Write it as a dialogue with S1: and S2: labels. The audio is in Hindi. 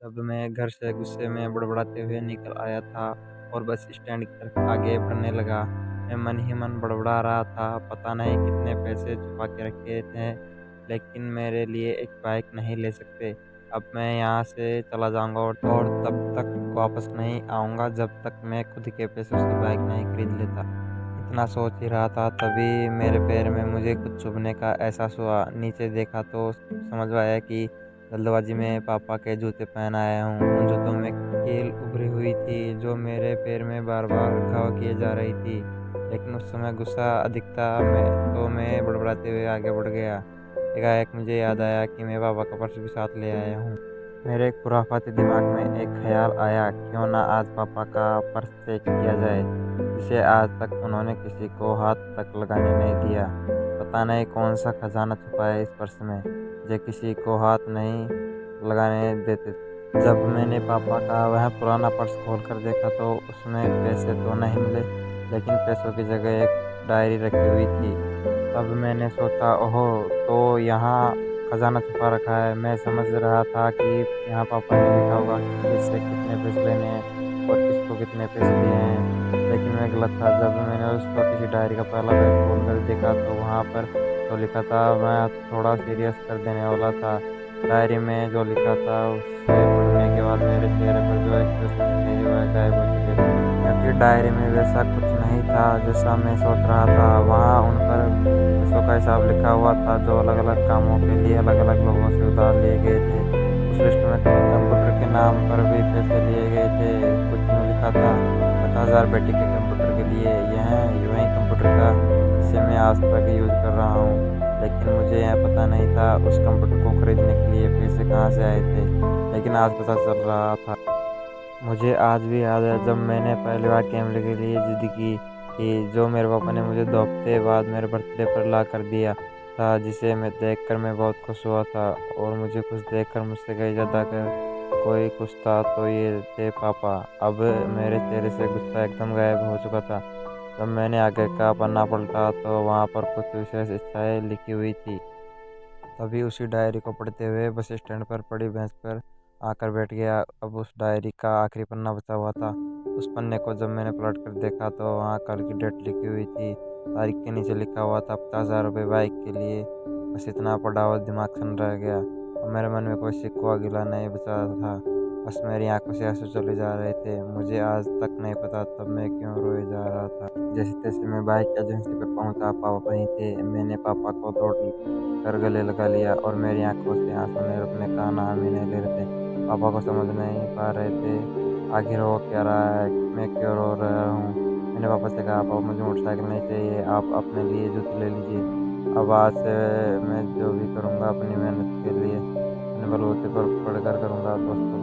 S1: तब मैं घर से गुस्से में बड़बड़ाते हुए निकल आया था और बस स्टैंड की तरफ आगे बढ़ने लगा। मैं मन ही मन बड़बड़ा रहा था, पता नहीं कितने पैसे छुपा के रखे थे, लेकिन मेरे लिए एक बाइक नहीं ले सकते। अब मैं यहाँ से चला जाऊँगा और तब तक वापस नहीं आऊँगा जब तक मैं खुद के पैसों से बाइक नहीं खरीद लेता। इतना सोच ही रहा था तभी मेरे पैर में मुझे कुछ चुभने का एहसास हुआ। नीचे देखा तो समझ में आया कि जल्दबाजी में पापा के जूते पहन आया हूँ। उन जूतों में कील उभरी हुई थी जो मेरे पैर में बार-बार घाव किए जा रही थी। लेकिन उस समय गुस्सा अधिक था मैं बड़बड़ाते हुए आगे बढ़ गया। एकाएक मुझे याद आया कि मैं पापा का पर्स भी साथ ले आया हूँ। मेरे खुराफाती दिमाग में एक ख्याल आया, क्यों ना आज पापा का पर्स चेक किया जाए, जिसे आज तक उन्होंने किसी को हाथ तक लगाने नहीं दिया। पता नहीं कौन सा खजाना छुपा है इस पर्स में, जो किसी को हाथ नहीं लगाने देते। जब मैंने पापा का वह पुराना पर्स खोलकर देखा तो उसमें पैसे तो नहीं मिले, लेकिन पैसों की जगह एक डायरी रखी हुई थी। तब मैंने सोचा, ओहो! तो यहाँ खजाना छुपा रखा है। मैं समझ रहा था कि यहाँ पापा ने लिखा होगा कि किससे कितने पैसे लेने हैं और किसको कितने पैसे दिए हैं। लेकिन मैं गलत था। जब मैंने उस छोटी सी डायरी का पहला पेज खोलकर देखा तो वहाँ पर जो लिखा था मैं थोड़ा सीरियस कर देने वाला था। डायरी में जो लिखा था उसे पढ़ने के बाद मेरे चेहरे पर जो एक्सप्रेशन थे वह गायब हो चुके थे। क्योंकि डायरी में वैसा कुछ नहीं था जैसा मैं सोच रहा था। वहाँ उन पर पैसों का हिसाब लिखा हुआ था जो अलग-अलग कामों के लिए अलग-अलग लोगों से उधार लिए गए थे। उस लिस्ट में कंप्यूटर के नाम पर भी पैसे लिए गए थे। कुछ यूँ लिखा था, 50,000 बेटी के कंप्यूटर के लिए। यह वही कंप्यूटर था जिसे मैं आज तक यूज़ कर रहा हूँ। लेकिन मुझे यह पता नहीं था उस कंप्यूटर को खरीदने के लिए पैसे कहाँ से आए थे। लेकिन आज पता चल रहा था। मुझे आज भी याद है जब मैंने पहली बार कैमरे के लिए ज़िद की थी, जो मेरे पापा ने मुझे 2 हफ्ते बाद मेरे बर्थडे पर ला कर दिया था, जिसे मैं देखकर मैं बहुत खुश हुआ था। और मुझे खुश देखकर मुझसे कहीं ज़्यादा अगर कोई खुश था तो ये थे पापा। अब मेरे चेहरे से गुस्सा एकदम गायब हो चुका था। जब मैंने आगे का पन्ना पलटा तो वहाँ पर कुछ विशेष इच्छाएँ लिखी हुई थी। तभी उसी डायरी को पढ़ते हुए बस स्टैंड पर पड़ी बेंच पर आकर बैठ गया। अब उस डायरी का आखिरी पन्ना बचा हुआ था। उस पन्ने को जब मैंने पलट कर देखा तो वहाँ कल की डेट लिखी हुई थी। तारीख के नीचे लिखा हुआ था 50,000 रुपये बाइक के लिए। बस इतना पढ़ा और दिमाग सन्न रह गया। अब मेरे मन में कोई शिकवा गिला नहीं बचा था। बस मेरी आंखों से आंसू चले जा रहे थे। मुझे आज तक नहीं पता तब मैं क्यों रोए जा रहा था। जैसे तैसे मैं बाइक एजेंसी पर पहुंचा। पापा वहीं थे। मैंने पापा को दौड़ कर गले लगा लिया और मेरी आंखों से आंसू नहीं रुकने का नाम ही नहीं ले रहे थे। पापा को समझ नहीं पा रहे थे आखिर हो क्या रहा है, मैं क्यों रो रहा हूँ। मैंने पापा से कहा, पापा मुझे मोटरसाइकिल नहीं चाहिए, आप अपने लिए जूते ले लीजिए। अब आज से मैं जो भी करूँगा अपनी मेहनत के लिए अपने बलबूते पर पढ़ कर करूँगा। दोस्तों